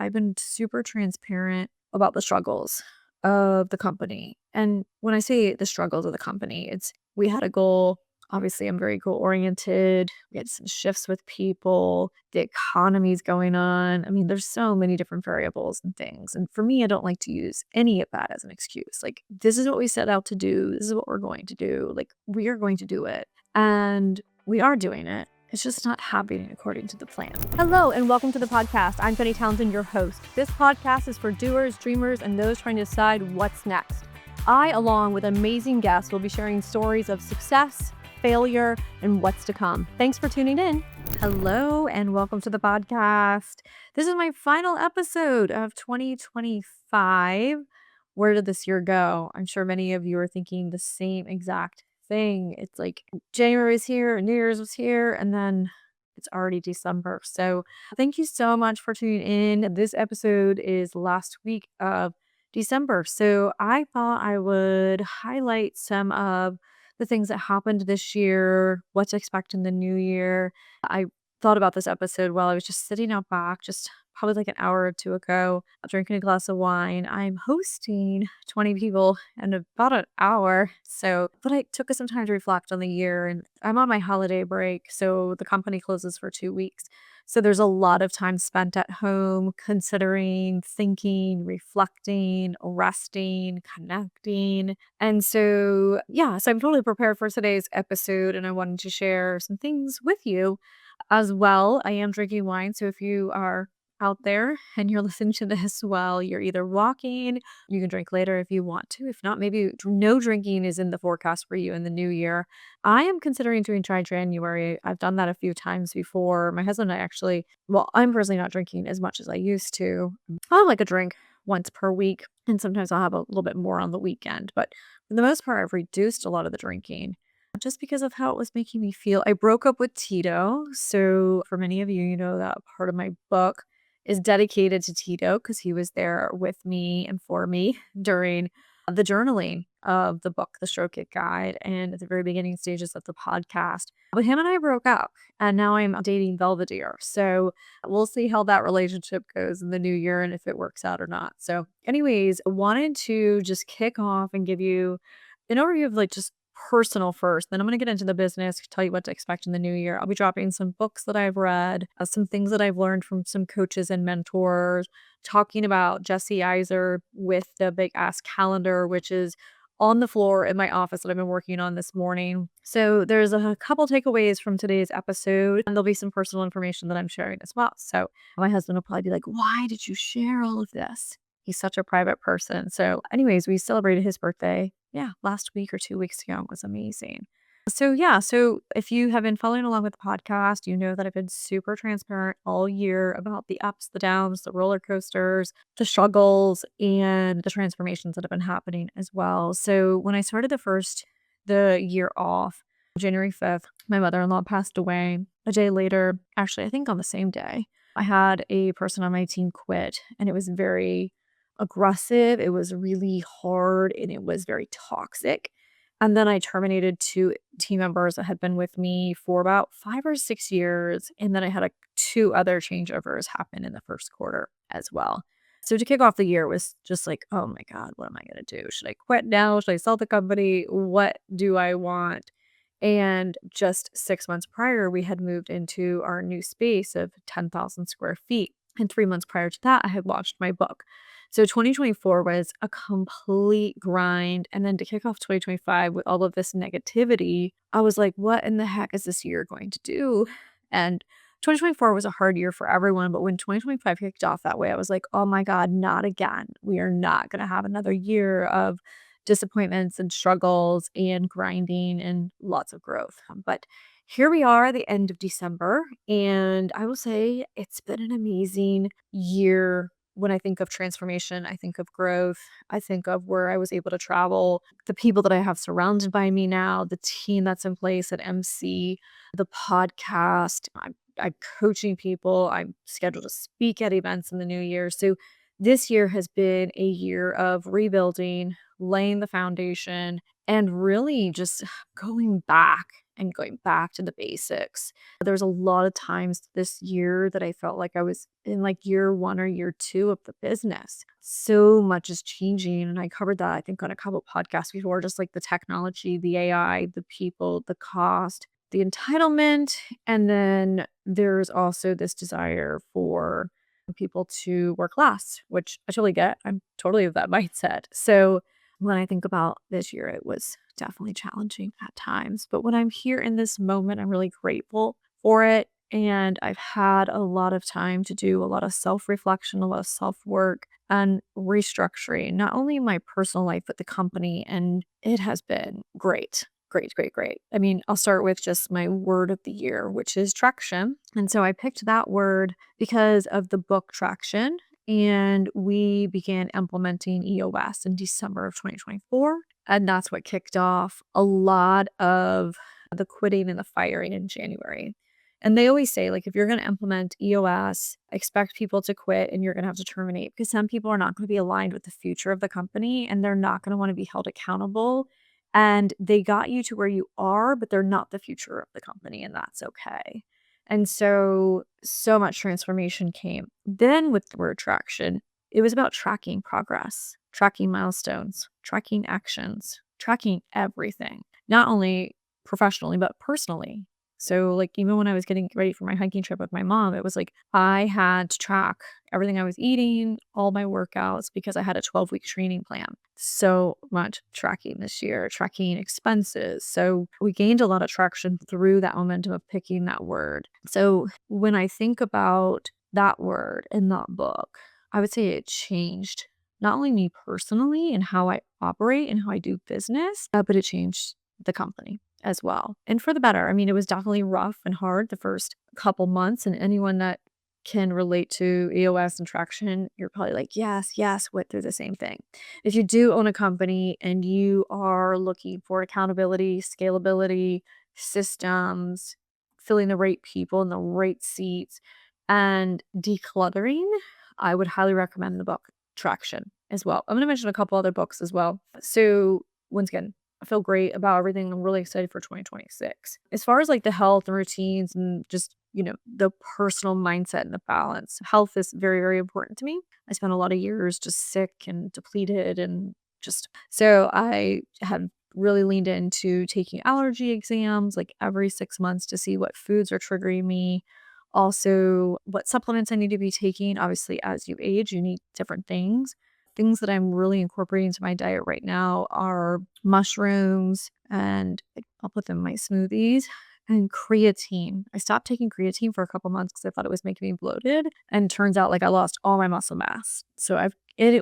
I've been super transparent about the struggles of the company. And when I say the struggles of the company, it's we had a goal. Obviously, I'm very goal oriented. We had some shifts with people, the economy's going on. I mean, there's so many different variables and things. And for me, I don't like to use any of that as an excuse. Like, this is what we set out to do. This is what we're going to do. Like, we are going to do it. And we are doing it. It's just not happening according to the plan. Hello, and welcome to the podcast. I'm Jenny Townsend, your host. This podcast is for doers, dreamers, and those trying to decide what's next. I, along with amazing guests, will be sharing stories of success, failure, and what's to come. Thanks for tuning in. Hello, and welcome to the podcast. This is my final episode of 2025. Where did this year go? I'm sure many of you are thinking the same exact thing. It's like January is here, New Year's was here, and then it's already December. So thank you so much for tuning in. This episode is last week of December. So I thought I would highlight some of the things that happened this year, what to expect in the new year. I thought about this episode while I was just sitting out back, just probably like an hour or two ago, drinking a glass of wine. I'm hosting 20 people in about an hour. But I took some time to reflect on the year, and I'm on my holiday break. So the company closes for 2 weeks. So there's a lot of time spent at home considering, thinking, reflecting, resting, connecting. And so I'm totally prepared for today's episode, and I wanted to share some things with you as well. I am drinking wine. So if you are out there and you're listening to this while you're either walking, you can drink later if you want to. If not, maybe no drinking is in the forecast for you in the new year. I am considering doing dry January. I've done that a few times before. My husband and I actually, I'm personally not drinking as much as I used to. I like a drink once per week, and sometimes I'll have a little bit more on the weekend. But for the most part, I've reduced a lot of the drinking just because of how it was making me feel. I broke up with Tito. So for many of you, you know that part of my book is dedicated to Tito because he was there with me and for me during the journaling of the book, The Stroke It Guide, and at the very beginning stages of the podcast. But him and I broke up, and now I'm dating Belvedere. So we'll see how that relationship goes in the new year and if it works out or not. So anyways, I wanted to just kick off and give you an overview of like just personal first. Then I'm going to get into the business, tell you what to expect in the new year. I'll be dropping some books that I've read, some things that I've learned from some coaches and mentors, talking about Jesse Iser with the Big Ass Calendar, which is on the floor in my office that I've been working on this morning. So there's a couple takeaways from today's episode, and there'll be some personal information that I'm sharing as well. So my husband will probably be like, why did you share all of this? He's such a private person. So anyways, we celebrated his birthday. Yeah, last week or 2 weeks ago. It was amazing. So if you have been following along with the podcast, you know that I've been super transparent all year about the ups, the downs, the roller coasters, the struggles, and the transformations that have been happening as well. So when I started the year off, January 5th, my mother-in-law passed away. A day later, actually, I think on the same day, I had a person on my team quit, and it was very aggressive. It was really hard, and it was very toxic. And then I terminated 2 team members that had been with me for about 5 or 6 years. And then I had 2 other changeovers happen in the first quarter as well. So to kick off the year was just like, oh my God, what am I going to do? Should I quit now? Should I sell the company? What do I want? And just 6 months prior, we had moved into our new space of 10,000 square feet. And 3 months prior to that, I had launched my book. So 2024 was a complete grind. And then to kick off 2025 with all of this negativity, I was like, what in the heck is this year going to do? And 2024 was a hard year for everyone. But when 2025 kicked off that way, I was like, oh my God, not again. We are not going to have another year of disappointments and struggles and grinding and lots of growth. But here we are at the end of December, and I will say it's been an amazing year. When I think of transformation, I think of growth. I think of where I was able to travel, the people that I have surrounded by me now, the team that's in place at MC, the podcast. I'm coaching people. I'm scheduled to speak at events in the new year. So this year has been a year of rebuilding, laying the foundation, and really just going back and going back to the basics. There was a lot of times this year that I felt like I was in like year 1 or year 2 of the business. So much is changing, and I covered that, I think, on a couple podcasts before, just like the technology, the AI, the people, the cost, the entitlement, and then there's also this desire for people to work less, which I totally get. I'm totally of that mindset. So when I think about this year, it was definitely challenging at times. But when I'm here in this moment, I'm really grateful for it. And I've had a lot of time to do a lot of self reflection, a lot of self work, and restructuring, not only my personal life, but the company. And it has been great. Great, great, great. I mean, I'll start with just my word of the year, which is traction. And so I picked that word because of the book Traction. And we began implementing EOS in December of 2024. And that's what kicked off a lot of the quitting and the firing in January. And they always say, like, if you're going to implement EOS, expect people to quit and you're going to have to terminate because some people are not going to be aligned with the future of the company and they're not going to want to be held accountable. And they got you to where you are, but they're not the future of the company, and that's okay. And so, so much transformation came. Then with the word traction, it was about tracking progress, tracking milestones, tracking actions, tracking everything, not only professionally, but personally. So, like, even when I was getting ready for my hiking trip with my mom, it was like I had to track everything I was eating, all my workouts, because I had a 12-week training plan. So much tracking this year, tracking expenses. So we gained a lot of traction through that momentum of picking that word. So when I think about that word in that book, I would say it changed not only me personally and how I operate and how I do business, but it changed the company as well. And for the better. I mean, it was definitely rough and hard the first couple months, and anyone that can relate to EOS and Traction, you're probably like, yes, yes, went through the same thing. If you do own a company and you are looking for accountability, scalability, systems, filling the right people in the right seats, and decluttering, I would highly recommend the book Traction as well. I'm going to mention a couple other books as well. So, once again, I feel great about everything. I'm really excited for 2026. As far as like the health and routines and just, the personal mindset and the balance, health is very, very important to me. I spent a lot of years just sick and depleted and just so I have really leaned into taking allergy exams like every 6 months to see what foods are triggering me. Also, what supplements I need to be taking. Obviously, as you age, you need different things. Things that I'm really incorporating into my diet right now are mushrooms, and I'll put them in my smoothies, and creatine. I stopped taking creatine for a couple months because I thought it was making me bloated, and turns out like I lost all my muscle mass. So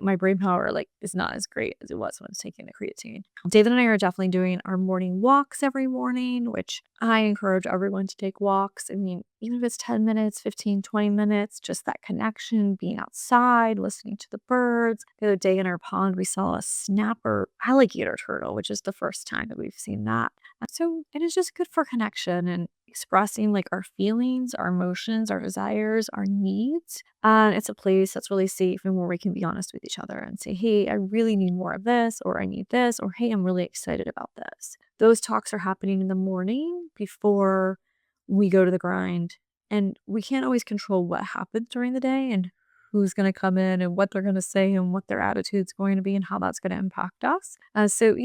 my brain power like is not as great as it was when I was taking the creatine. David and I are definitely doing our morning walks every morning, which I encourage everyone to take walks. I mean, even if it's 10 minutes, 15, 20 minutes, just that connection, being outside, listening to the birds. The other day in our pond, we saw a snapper alligator turtle, which is the first time that we've seen that. So it is just good for connection and expressing like our feelings, our emotions, our desires, our needs. And it's a place that's really safe and where we can be honest with each other and say, hey, I really need more of this, or I need this, or hey, I'm really excited about this. Those talks are happening in the morning before we go to the grind. And we can't always control what happens during the day and who's going to come in and what they're going to say and what their attitude's going to be and how that's going to impact us. So,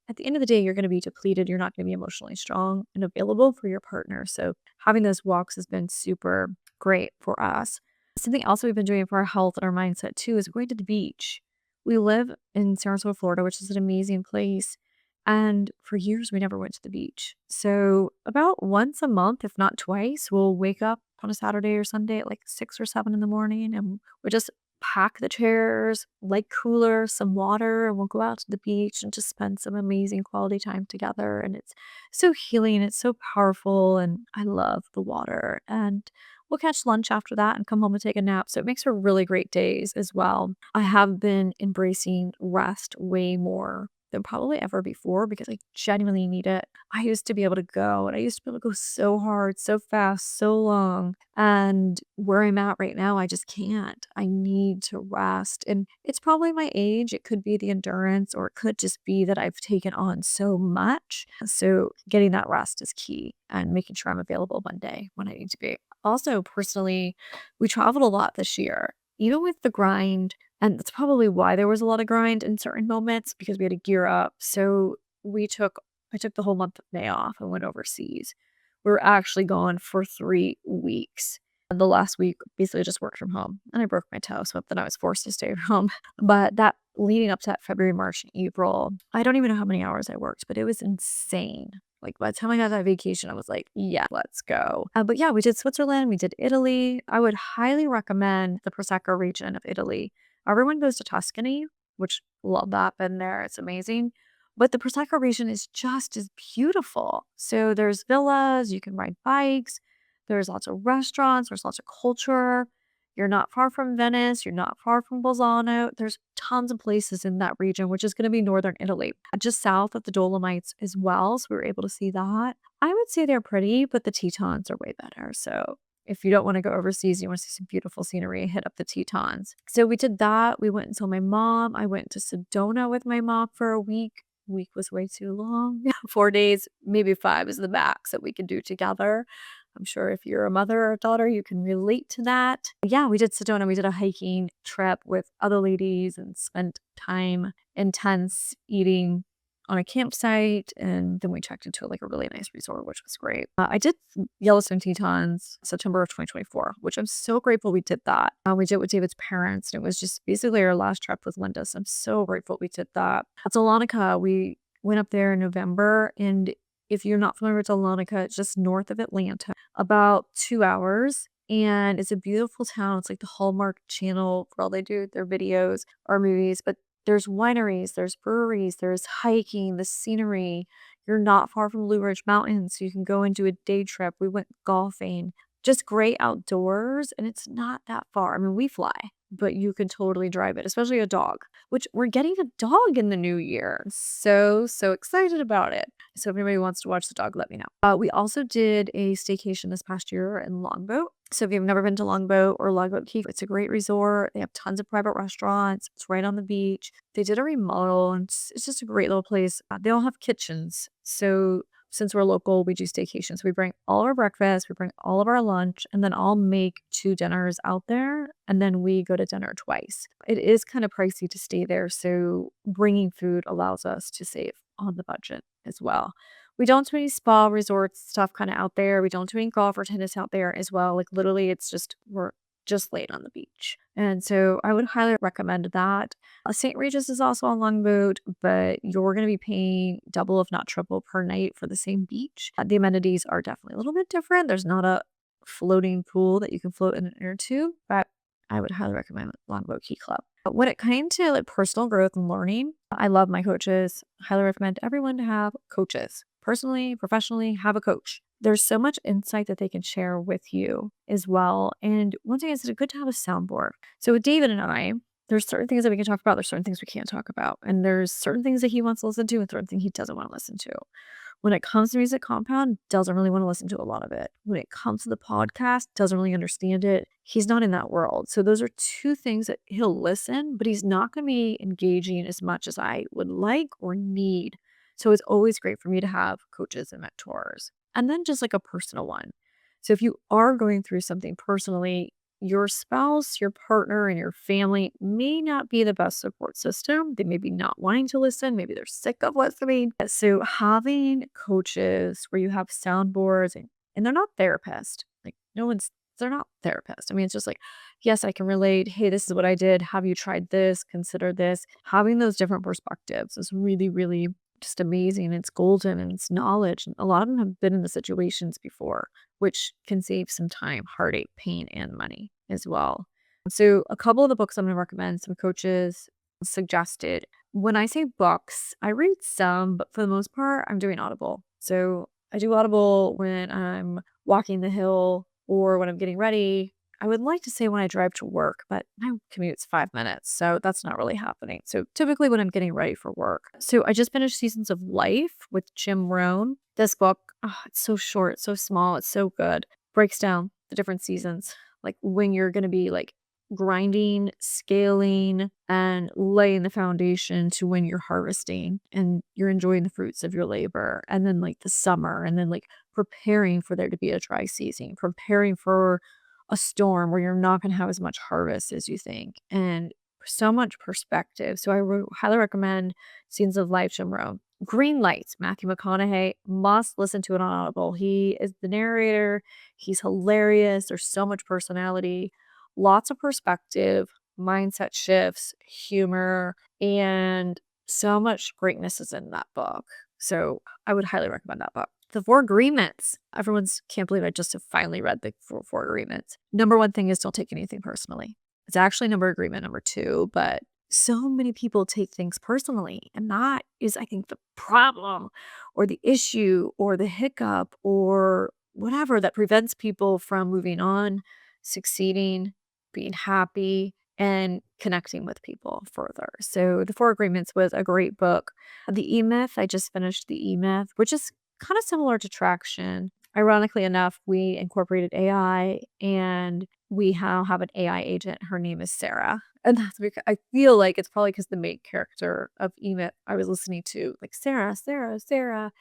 at the end of the day, you're going to be depleted. You're not going to be emotionally strong and available for your partner. So having those walks has been super great for us. Something else we've been doing for our health and our mindset too is going to the beach. We live in Sarasota, Florida, which is an amazing place. And for years, we never went to the beach. So, about once a month, if not twice, we'll wake up on a Saturday or Sunday at like 6 or 7 in the morning and we'll just pack the chairs, light cooler, some water, and we'll go out to the beach and just spend some amazing quality time together. And it's so healing, it's so powerful. And I love the water. And we'll catch lunch after that and come home and take a nap. So it makes for really great days as well. I have been embracing rest way more than probably ever before because I genuinely need it. I used to be able to go and I used to be able to go so hard, so fast, so long. And where I'm at right now, I just can't. I need to rest. And it's probably my age. It could be the endurance, or it could just be that I've taken on so much. So getting that rest is key and making sure I'm available one day when I need to be. Also, personally, we traveled a lot this year, even with the grind. And that's probably why there was a lot of grind in certain moments because we had to gear up. So I took the whole month of May off and went overseas. We were actually gone for 3 weeks. And the last week, basically just worked from home. And I broke my toe, so then I was forced to stay at home. But that leading up to that February, March, and April, I don't even know how many hours I worked, but it was insane. Like by the time I got that vacation, I was like, yeah, let's go. But yeah, we did Switzerland, we did Italy. I would highly recommend the Prosecco region of Italy. Everyone goes to Tuscany, which love that, been there, it's amazing. But the Prosecco region is just as beautiful. So there's villas, you can ride bikes, there's lots of restaurants, there's lots of culture. You're not far from Venice, you're not far from Bolzano. There's tons of places in that region, which is going to be northern Italy, just south of the Dolomites as well. So we were able to see that. I would say they're pretty, but the Tetons are way better. So if you don't want to go overseas, you want to see some beautiful scenery, hit up the Tetons. So we did that. We went and saw my mom. I went to Sedona with my mom for a week. Week was way too long. 4 days, maybe 5 is the max that we could do together. I'm sure if you're a mother or a daughter, you can relate to that. Yeah, we did Sedona. We did a hiking trip with other ladies and spent time in tents eating on a campsite. And then we checked into like a really nice resort, which was great. I did Yellowstone Tetons September of 2024, which I'm so grateful we did that. We did it with David's parents, and it was just basically our last trip with Linda. So I'm so grateful we did that. At Salonika, we went up there in November, and if you're not familiar with Salonika, it's just north of Atlanta, about 2 hours. And it's a beautiful town. It's like the Hallmark Channel for all they do, their videos or movies. But there's wineries, there's breweries, there's hiking, the scenery. You're not far from Blue Ridge Mountains, so you can go and do a day trip. We went golfing, just great outdoors, and it's not that far. I mean, we fly, but you can totally drive it, especially a dog, which we're getting a dog in the new year. So excited about it. So if anybody wants to watch the dog, let me know. We also did a staycation this past year in Longboat. So if you've never been to Longboat or Longboat Key, it's a great resort. They have tons of private restaurants. It's right on the beach. They did a remodel, and it's just a great little place. They all have kitchens. So since we're local, we do staycations. We bring all of our breakfast, we bring all of our lunch, and then I'll make 2 dinners out there, and then we go to dinner twice. It is kind of pricey to stay there, so bringing food allows us to save on the budget as well. We don't do any spa resorts stuff kind of out there. We don't do any golf or tennis out there as well. Like literally, it's just we're just laid on the beach. And so I would highly recommend that. St. Regis is also on Longboat, but you're going to be paying double, if not triple, per night for the same beach. The amenities are definitely a little bit different. There's not a floating pool that you can float in into, but I would highly recommend Longboat Key Club. But when it came to like personal growth and learning, I love my coaches. Highly recommend everyone to have coaches. Personally, professionally, have a coach. There's so much insight that they can share with you as well. And one thing is, it's good to have a soundboard. So with David and I, there's certain things that we can talk about. There's certain things we can't talk about. And there's certain things that he wants to listen to and certain things he doesn't want to listen to. When it comes to Music Compound, doesn't really want to listen to a lot of it. When it comes to the podcast, doesn't really understand it. He's not in that world. So those are 2 things that he'll listen, but he's not going to be engaging as much as I would like or need. So it's always great for me to have coaches and mentors. And then just like a personal one. So if you are going through something personally, your spouse, your partner, and your family may not be the best support system. They may be not wanting to listen. Maybe they're sick of listening. So having coaches where you have soundboards and they're not therapists. Like they're not therapists. I mean, it's just like, yes, I can relate. Hey, this is what I did. Have you tried this? Consider this. Having those different perspectives is really, really just amazing. It's golden and it's knowledge. And a lot of them have been in the situations before, which can save some time, heartache, pain, and money as well. So a couple of the books I'm going to recommend, some coaches suggested. When I say books, I read some, but for the most part, I'm doing Audible. So I do Audible when I'm walking the hill or when I'm getting ready. I would like to say when I drive to work, but my commute's 5 minutes, so that's not really happening. So typically when I'm getting ready for work. So I just finished Seasons of Life with Jim Rohn. This book, oh, it's so short, so small, it's so good. Breaks down the different seasons, like when you're going to be like grinding, scaling, and laying the foundation to when you're harvesting and you're enjoying the fruits of your labor. And then like the summer, and then like preparing for there to be a dry season, preparing for a storm where you're not going to have as much harvest as you think. And so much perspective. So I highly recommend Scenes of Life, Jim Rohn. Green Lights, Matthew McConaughey, must listen to it on Audible. He is the narrator. He's hilarious. There's so much personality, lots of perspective, mindset shifts, humor, and so much greatness is in that book. So I would highly recommend that book. The Four Agreements. Everyone's can't believe I just have finally read the Four Agreements. Number one thing is don't take anything personally. It's actually agreement number two, but so many people take things personally. And that is, I think, the problem or the issue or the hiccup or whatever that prevents people from moving on, succeeding, being happy, and connecting with people further. So The Four Agreements was a great book. The E-Myth, I just finished The E-Myth, which is kind of similar to Traction. Ironically enough, we incorporated AI and we now have an AI agent. Her name is Sarah. And that's because I feel like it's probably because the main character of E-Myth I was listening to, like Sarah, Sarah, Sarah.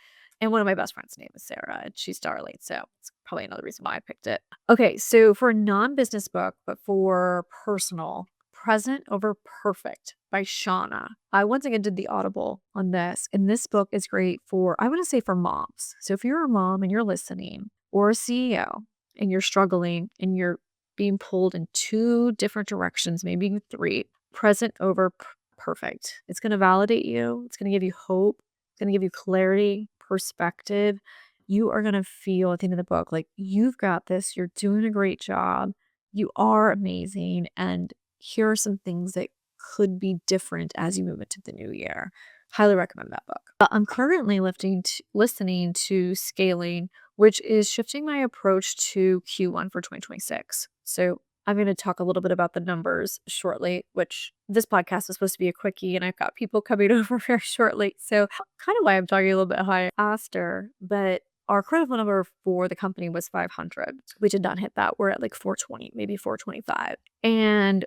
And one of my best friends' name is Sarah, and she's Starling. So it's probably another reason why I picked it. Okay, so for a non-business book, but for personal, Present Over Perfect by Shauna. I once again did the Audible on this, and this book is great for, I want to say for moms. So if you're a mom and you're listening, or a CEO, and you're struggling and you're being pulled in two different directions, maybe even three, Present Over Perfect. It's going to validate you. It's going to give you hope. It's going to give you clarity, perspective. You are going to feel at the end of the book like you've got this. You're doing a great job. You are amazing. And here are some things that could be different as you move into the new year. Highly recommend that book. I'm currently listening to Scaling, which is shifting my approach to Q1 for 2026. So I'm going to talk a little bit about the numbers shortly, which this podcast is supposed to be a quickie, and I've got people coming over very shortly. So kind of why I'm talking a little bit high faster, but our critical number for the company was 500. We did not hit that. We're at like 420, maybe 425. And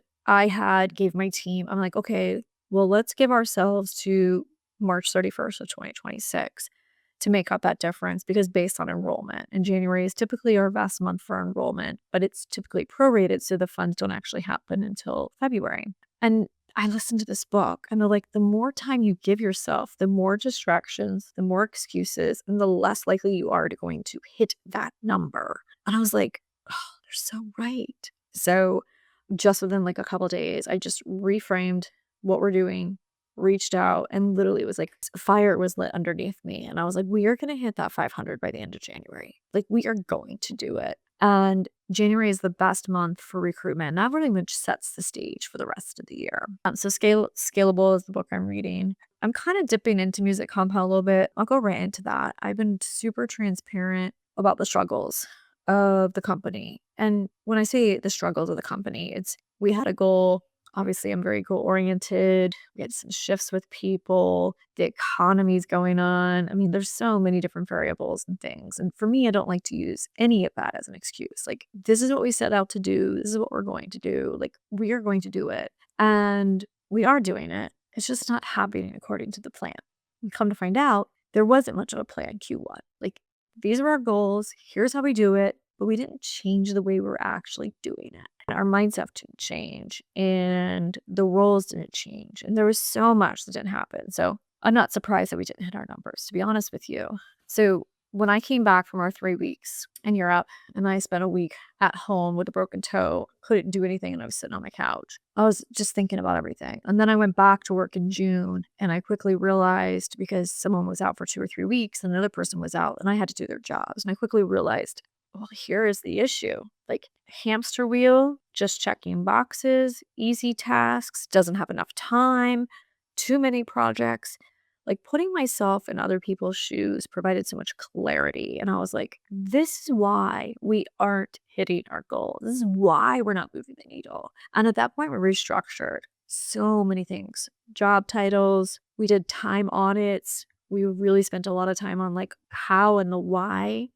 gave my team, I'm like, okay, well, let's give ourselves to March 31st of 2026 to make up that difference, because based on enrollment, and January is typically our best month for enrollment, but it's typically prorated, so the funds don't actually happen until February. And I listened to this book, and they're like, the more time you give yourself, the more distractions, the more excuses, and the less likely you are to going to hit that number. And I was like, oh, they're so right. So just within like a couple days, I just reframed what we're doing, reached out, and literally it was like fire was lit underneath me. And I was like, we are going to hit that 500 by the end of January. Like, we are going to do it. And January is the best month for recruitment. And that really much sets the stage for the rest of the year. So Scalable is the book I'm reading. I'm kind of dipping into Music Compound a little bit. I'll go right into that. I've been super transparent about the struggles of the company. And when I say the struggles of the company, it's we had a goal. Obviously, I'm very goal oriented. We had some shifts with people. The economy's going on. I mean, there's so many different variables and things. And for me, I don't like to use any of that as an excuse. Like, this is what we set out to do. This is what we're going to do. Like, we are going to do it. And we are doing it. It's just not happening according to the plan. And come to find out, there wasn't much of a plan Q1. Like, these are our goals. Here's how we do it. But we didn't change the way we're actually doing it. And our mindset didn't change, and the roles didn't change. And there was so much that didn't happen. So I'm not surprised that we didn't hit our numbers, to be honest with you. So when I came back from our 3 weeks in Europe, and I spent a week at home with a broken toe, couldn't do anything, and I was sitting on my couch, I was just thinking about everything. And then I went back to work in June, and I quickly realized, because someone was out for 2 or 3 weeks and another person was out, and I had to do their jobs. And I quickly realized, well, here is the issue. Like, hamster wheel, just checking boxes, easy tasks, doesn't have enough time, too many projects. Like putting myself in other people's shoes provided so much clarity. And I was like, this is why we aren't hitting our goals. This is why we're not moving the needle. And at that point, we restructured so many things, job titles. We did time audits. We really spent a lot of time on like how and the why,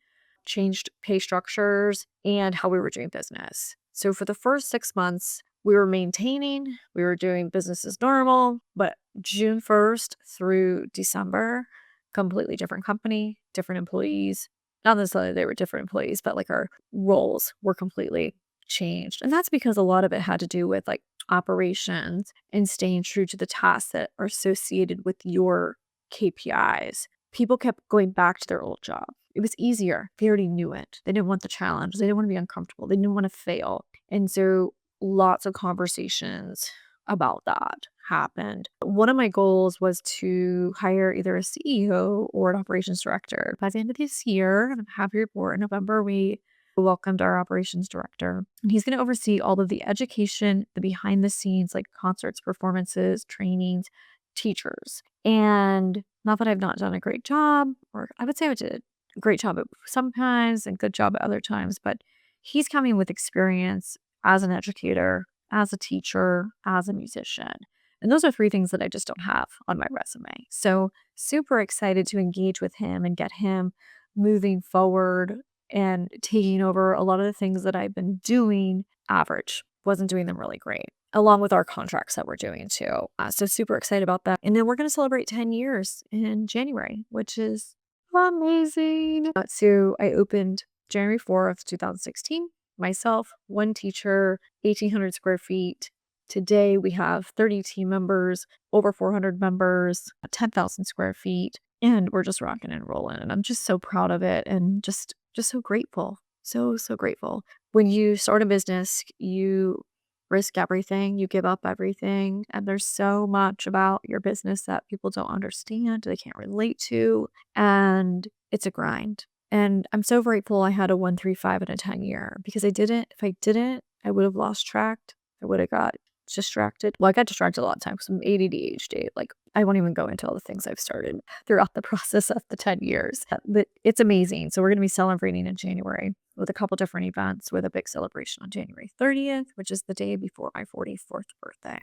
changed pay structures, and how we were doing business. So for the first 6 months, we were maintaining, we were doing business as normal, but June 1st through December, completely different company, different employees. Not necessarily they were different employees, but like our roles were completely changed. And that's because a lot of it had to do with like operations and staying true to the tasks that are associated with your KPIs. People kept going back to their old job. It was easier. They already knew it. They didn't want the challenge. They didn't want to be uncomfortable. They didn't want to fail. And so lots of conversations about that happened. One of my goals was to hire either a CEO or an operations director. By the end of this year, and I'm happy to report, in November, we welcomed our operations director. And he's going to oversee all of the education, the behind the scenes, like concerts, performances, trainings, teachers. And not that I've not done a great job, or I would say I did a great job at sometimes and good job at other times, but he's coming with experience as an educator, as a teacher, as a musician. And those are three things that I just don't have on my resume. So super excited to engage with him and get him moving forward and taking over a lot of the things that I've been doing average. Wasn't doing them really great, along with our contracts that we're doing too. So super excited about that. And then we're going to celebrate 10 years in January, which is amazing. So I opened January 4th, 2016. Myself, one teacher, 1,800 square feet. Today we have 30 team members, over 400 members, 10,000 square feet, and we're just rocking and rolling. And I'm just so proud of it and just so grateful. So grateful. When you start a business, you risk everything, you give up everything, and there's so much about your business that people don't understand, they can't relate to, and it's a grind. And I'm so grateful I had a 135 and a 10-year because if I didn't, I would have lost track. I would have got distracted. Well, I got distracted a lot of times because I'm ADD, ADHD. Like, I won't even go into all the things I've started throughout the process of the 10 years. But it's amazing. So we're going to be celebrating in January with a couple different events, with a big celebration on January 30th, which is the day before my 44th birthday.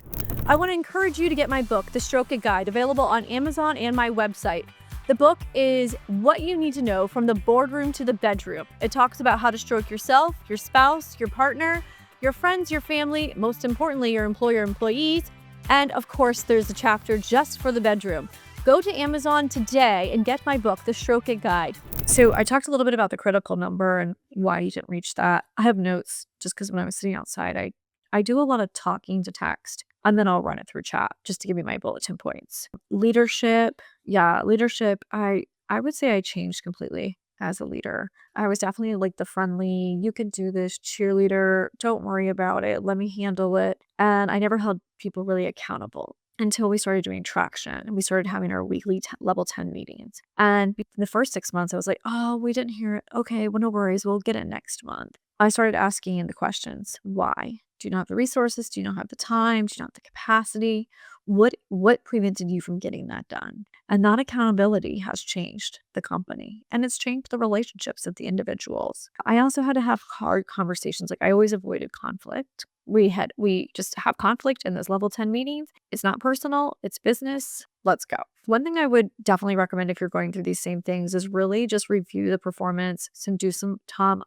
I want to encourage you to get my book, The Stroke It Guide, available on Amazon and my website. The book is what you need to know from the boardroom to the bedroom. It talks about how to stroke yourself, your spouse, your partner, your friends, your family, most importantly, your employer, employees, and of course, there's a chapter just for the bedroom. Go to Amazon today and get my book, The Stroke It Guide. So I talked a little bit about the critical number and why you didn't reach that. I have notes just because when I was sitting outside, I do a lot of talking to text and then I'll run it through chat just to give you my bulletin points. Leadership. Yeah, leadership. I would say I changed completely as a leader. I was definitely like the friendly, you can do this cheerleader. Don't worry about it. Let me handle it. And I never held people really accountable until we started doing traction and we started having our weekly level 10 meetings. And in the first 6 months, I was like, oh, we didn't hear it. Okay, well, no worries. We'll get it next month. I started asking the questions. Why? Do you not have the resources? Do you not have the time? Do you not have the capacity? What prevented you from getting that done? And that accountability has changed the company and it's changed the relationships of the individuals. I also had to have hard conversations. Like I always avoided conflict. We just have conflict in those level 10 meetings. It's not personal, it's business. Let's go. One thing I would definitely recommend if you're going through these same things is really just review the performance, do some time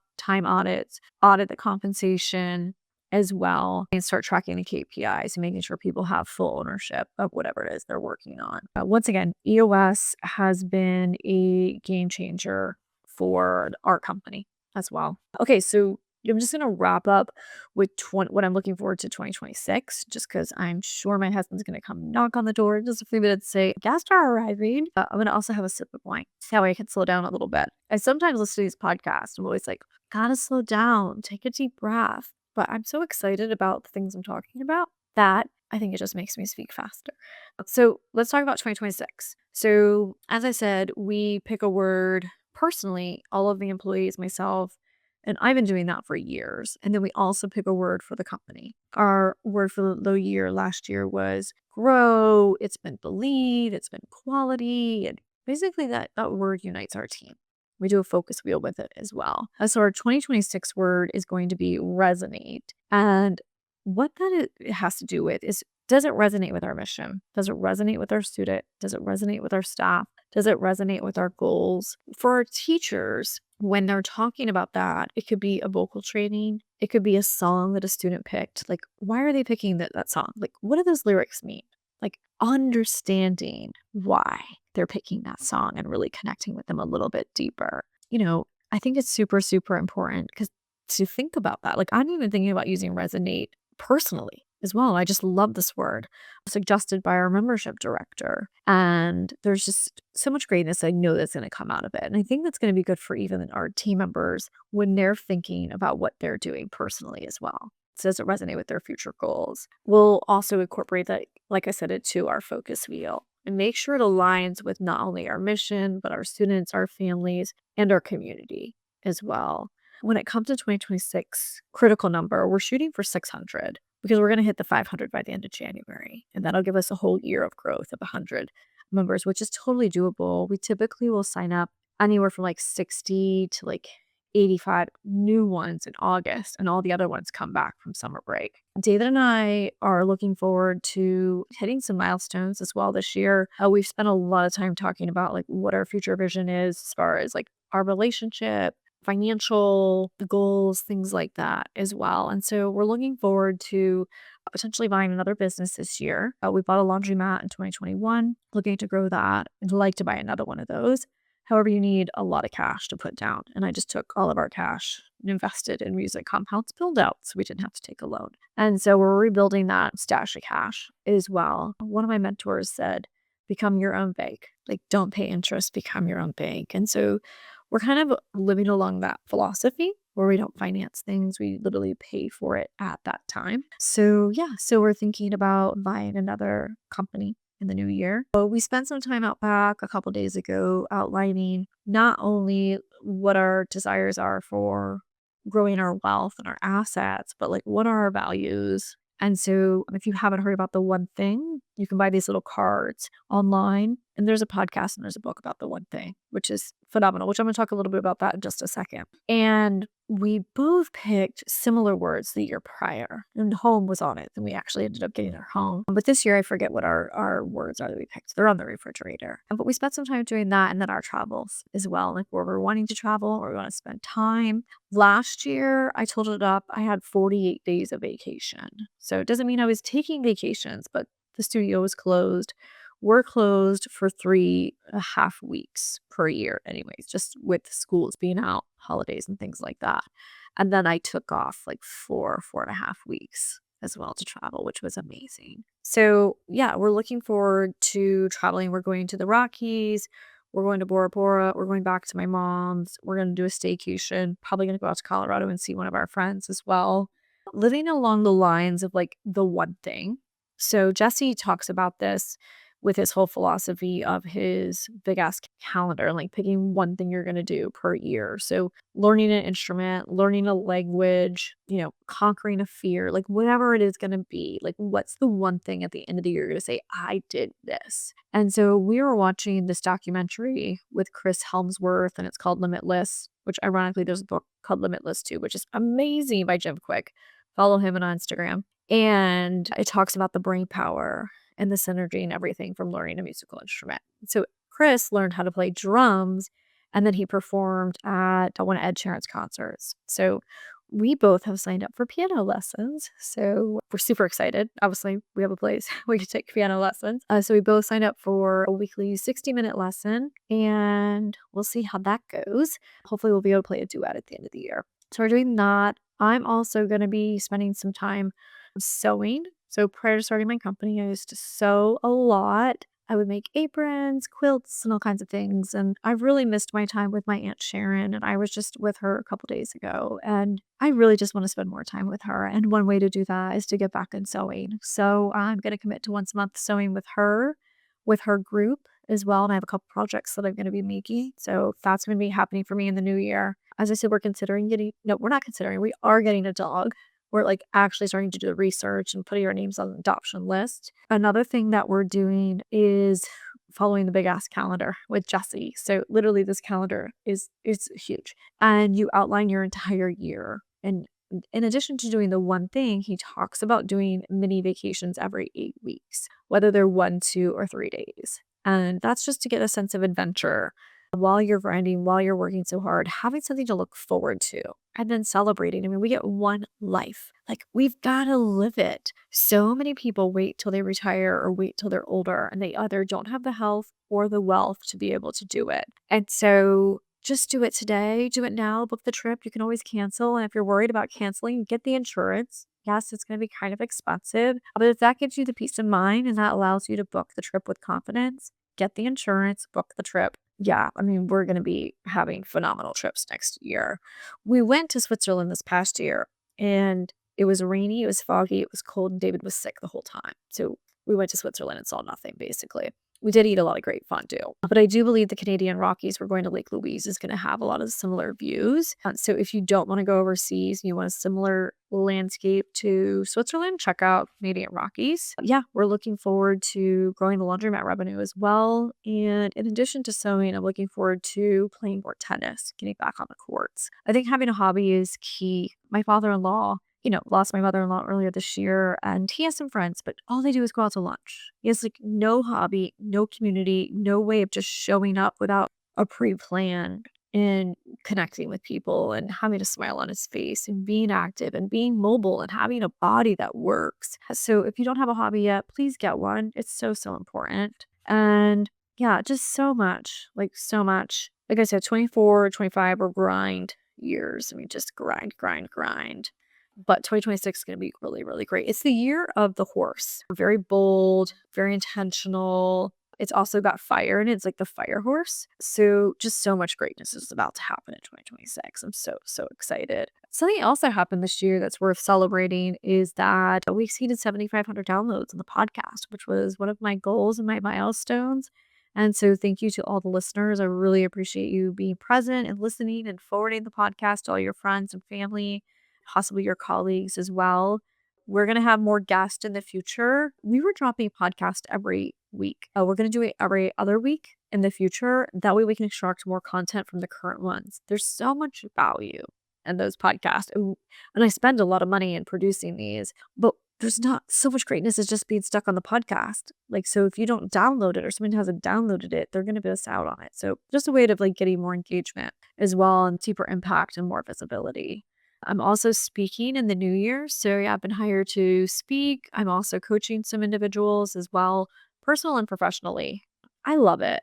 audits, audit the compensation as well, and start tracking the KPIs and making sure people have full ownership of whatever it is they're working on. Once again, EOS has been a game changer for our company as well. Okay, so I'm just going to wrap up with what I'm looking forward to 2026, just because I'm sure my husband's going to come knock on the door in just a few minutes and say, guests are arriving. I'm going to also have a sip of wine. That way I can slow down a little bit. I sometimes listen to these podcasts. I'm always like, gotta slow down, take a deep breath. But I'm so excited about the things I'm talking about that I think it just makes me speak faster. So let's talk about 2026. So as I said, we pick a word personally, all of the employees, myself, And I've been doing that for years. And then we also pick a word for the company. Our word for the year last year was grow. It's been believe. It's been quality. And basically that word unites our team. We do a focus wheel with it as well. So our 2026 word is going to be resonate. And what it has to do with is, does it resonate with our mission? Does it resonate with our student? Does it resonate with our staff? Does it resonate with our goals? For our teachers, when they're talking about that, it could be a vocal training. It could be a song that a student picked. Like, why are they picking that song? Like, what do those lyrics mean? Like, understanding why they're picking that song and really connecting with them a little bit deeper. I think it's super, super important because to think about that, like, I'm even thinking about using resonate personally as well. I just love this word, suggested by our membership director. And there's just so much greatness I know that's going to come out of it. And I think that's going to be good for even our team members when they're thinking about what they're doing personally as well. So does it resonate with their future goals? We'll also incorporate that, like I said, into our focus wheel and make sure it aligns with not only our mission, but our students, our families, and our community as well. When it comes to 2026 critical number, we're shooting for 600 because we're going to hit the 500 by the end of January. And that'll give us a whole year of growth of 100 members, which is totally doable. We typically will sign up anywhere from like 60 to like 85 new ones in August, and all the other ones come back from summer break. David and I are looking forward to hitting some milestones as well this year. We've spent a lot of time talking about like what our future vision is as far as like our relationship, financial goals, things like that as well. And so we're looking forward to potentially buying another business this year. We bought a laundromat in 2021, looking to grow that. I'd like to buy another one of those. However, you need a lot of cash to put down. And I just took all of our cash and invested in music compounds build out so we didn't have to take a loan. And so we're rebuilding that stash of cash as well. One of my mentors said, become your own bank. Like, don't pay interest, become your own bank. And so we're kind of living along that philosophy where we don't finance things. We literally pay for it at that time. So yeah, so we're thinking about buying another company in the new year. So we spent some time out back a couple days ago outlining not only what our desires are for growing our wealth and our assets, but like what are our values. And so if you haven't heard about the one thing, you can buy these little cards online. And there's a podcast and there's a book about the one thing, which is phenomenal, which I'm going to talk a little bit about that in just a second. And we both picked similar words the year prior, and home was on it. And we actually ended up getting our home. But this year, I forget what our words are that we picked. They're on the refrigerator. But we spent some time doing that, and then our travels as well, like where we're wanting to travel, or we want to spend time. Last year, I totaled it up. I had 48 days of vacation. So it doesn't mean I was taking vacations, but the studio was closed. We're closed for 3.5 weeks per year anyways, just with schools being out, holidays and things like that. And then I took off like 4.5 weeks as well to travel, which was amazing. So yeah, we're looking forward to traveling. We're going to the Rockies. We're going to Bora Bora. We're going back to my mom's. We're going to do a staycation. Probably going to go out to Colorado and see one of our friends as well. Living along the lines of like the one thing. So Jesse talks about this with his whole philosophy of his big ass calendar and like picking one thing you're going to do per year. So learning an instrument, learning a language, conquering a fear, like whatever it is going to be, like what's the one thing at the end of the year you're going to say, I did this. And so we were watching this documentary with Chris Helmsworth and it's called Limitless, which ironically there's a book called Limitless too, which is amazing by Jim Quick. Follow him on Instagram. And it talks about the brain power and the synergy and everything from learning a musical instrument. So Chris learned how to play drums, and then he performed at one of Ed Sheeran's concerts. So we both have signed up for piano lessons. So we're super excited. Obviously, we have a place we can take piano lessons. So we both signed up for a weekly 60-minute lesson, and we'll see how that goes. Hopefully, we'll be able to play a duet at the end of the year. So we're doing that. I'm also going to be spending some time sewing. So prior to starting my company, I used to sew a lot. I would make aprons, quilts, and all kinds of things. And I've really missed my time with my Aunt Sharon. And I was just with her a couple days ago. And I really just want to spend more time with her. And one way to do that is to get back in sewing. So I'm going to commit to once a month sewing with her group. as well. And I have a couple projects that I'm going to be making. So that's going to be happening for me in the new year. As I said, we're considering getting, no, we're not considering, we are getting a dog. We're like actually starting to do the research and putting our names on the adoption list. Another thing that we're doing is following the big ass calendar with Jesse. So literally this calendar is huge. And you outline your entire year. And in addition to doing the one thing, he talks about doing mini vacations every 8 weeks, whether they're 1, 2, or 3 days. And that's just to get a sense of adventure while you're grinding, while you're working so hard, having something to look forward to and then celebrating. I mean, we get one life. Like, we've got to live it. So many people wait till they retire or wait till they're older, and they either don't have the health or the wealth to be able to do it. And so just do it today, do it now, book the trip. You can always cancel. And if you're worried about canceling, get the insurance. Yes, it's going to be kind of expensive, but if that gives you the peace of mind and that allows you to book the trip with confidence, get the insurance, book the trip. Yeah, I mean, we're going to be having phenomenal trips next year. We went to Switzerland this past year and it was rainy, it was foggy, it was cold, and David was sick the whole time. So we went to Switzerland and saw nothing basically. We did eat a lot of great fondue, but I do believe the Canadian Rockies, we're going to Lake Louise, is going to have a lot of similar views. So if you don't want to go overseas, you want a similar landscape to Switzerland, check out Canadian Rockies. Yeah, we're looking forward to growing the laundromat revenue as well. And in addition to sewing, I'm looking forward to playing more tennis, getting back on the courts. I think having a hobby is key. My father-in-law, lost my mother-in-law earlier this year, and he has some friends, but all they do is go out to lunch. He has like no hobby, no community, no way of just showing up without a pre-plan and connecting with people and having a smile on his face and being active and being mobile and having a body that works. So if you don't have a hobby yet, please get one. It's so, so important. And yeah, just so much, like so much. Like I said, 24, 25 were grind years. I mean, just grind, grind, grind. But 2026 is going to be really, really great. It's the year of the horse. Very bold, very intentional. It's also got fire in it. It's like the fire horse. So just so much greatness is about to happen in 2026. I'm so, so excited. Something else that happened this year that's worth celebrating is that we exceeded 7,500 downloads on the podcast, which was one of my goals and my milestones. And so thank you to all the listeners. I really appreciate you being present and listening and forwarding the podcast to all your friends and family, possibly your colleagues as well. We're going to have more guests in the future. We were dropping a podcast every week. We're going to do it every other week in the future. That way we can extract more content from the current ones. There's so much value in those podcasts. And I spend a lot of money in producing these, but there's not so much greatness as just being stuck on the podcast. Like, so if you don't download it or someone hasn't downloaded it, they're going to miss out on it. So just a way of like getting more engagement as well and deeper impact and more visibility. I'm also speaking in the new year. So yeah, I've been hired to speak. I'm also coaching some individuals as well, personal and professionally. I love it.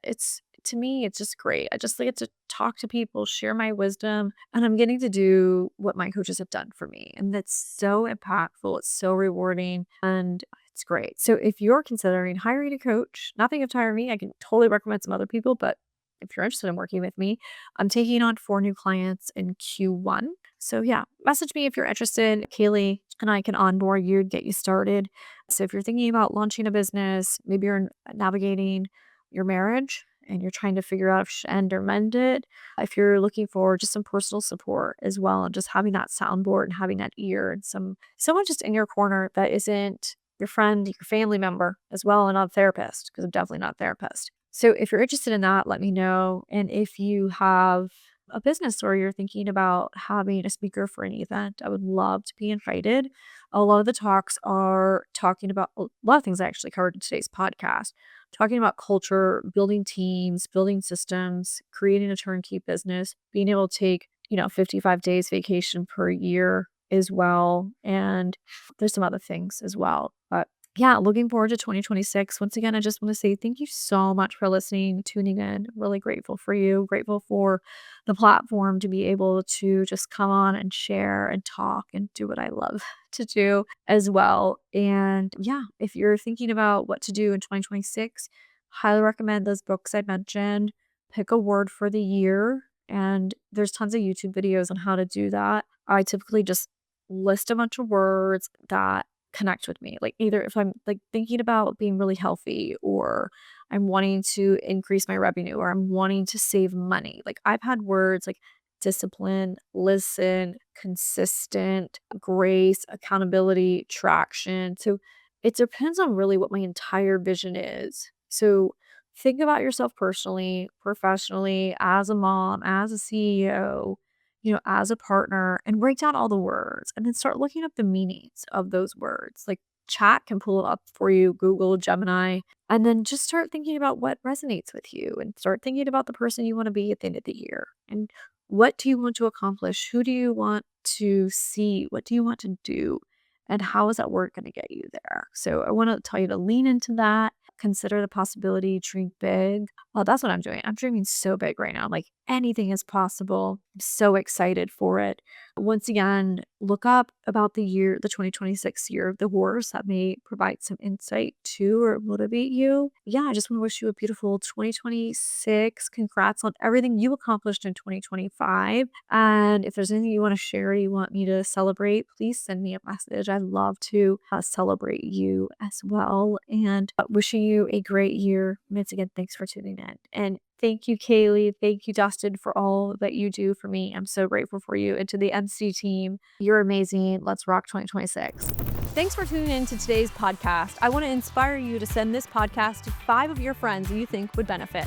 To me, it's just great. I just get to talk to people, share my wisdom, and I'm getting to do what my coaches have done for me. And that's so impactful. It's so rewarding and it's great. So if you're considering hiring a coach, nothing of to hire me, I can totally recommend some other people, but if you're interested in working with me, I'm taking on 4 new clients in Q1. So yeah, message me if you're interested. Kaylee and I can onboard you, get you started. So if you're thinking about launching a business, maybe you're navigating your marriage and you're trying to figure out if you should end or mend it. If you're looking for just some personal support as well, and just having that soundboard and having that ear and someone just in your corner that isn't your friend, your family member as well, and not a therapist, because I'm definitely not a therapist. So if you're interested in that, let me know. And if you have a business or you're thinking about having a speaker for an event, I would love to be invited. A lot of the talks are talking about a lot of things I actually covered in today's podcast, talking about culture, building teams, building systems, creating a turnkey business, being able to take, 55 days vacation per year as well. And there's some other things as well. But yeah, looking forward to 2026. Once again, I just want to say thank you so much for listening, tuning in. Really grateful for you, grateful for the platform to be able to just come on and share and talk and do what I love to do as well. And yeah, if you're thinking about what to do in 2026, highly recommend those books I mentioned. Pick a word for the year, and there's tons of YouTube videos on how to do that. I typically just list a bunch of words that connect with me. Like either if I'm like thinking about being really healthy, or I'm wanting to increase my revenue, or I'm wanting to save money. Like I've had words like discipline, listen, consistent, grace, accountability, traction. So it depends on really what my entire vision is. So think about yourself personally, professionally, as a mom, as a CEO, as a partner, and break down all the words and then start looking up the meanings of those words. Like chat can pull it up for you, Google, Gemini, and then just start thinking about what resonates with you and start thinking about the person you want to be at the end of the year. And what do you want to accomplish? Who do you want to see? What do you want to do? And how is that work going to get you there? So I want to tell you to lean into that, consider the possibility, dream big. Well, that's what I'm doing. I'm dreaming so big right now. I'm like, anything is possible. I'm so excited for it. Once again, look up about the 2026 year of the horse. That may provide some insight to or motivate you. Yeah, I just want to wish you a beautiful 2026. Congrats on everything you accomplished in 2025. And if there's anything you want to share, you want me to celebrate, please send me a message. I'd love to celebrate you as well. And wishing you a great year. Once again, thanks for tuning in. And thank you, Kaylee. Thank you, Dustin, for all that you do for me. I'm so grateful for you. And to the MC team, you're amazing. Let's rock 2026. Thanks for tuning in to today's podcast. I want to inspire you to send this podcast to 5 of your friends that you think would benefit.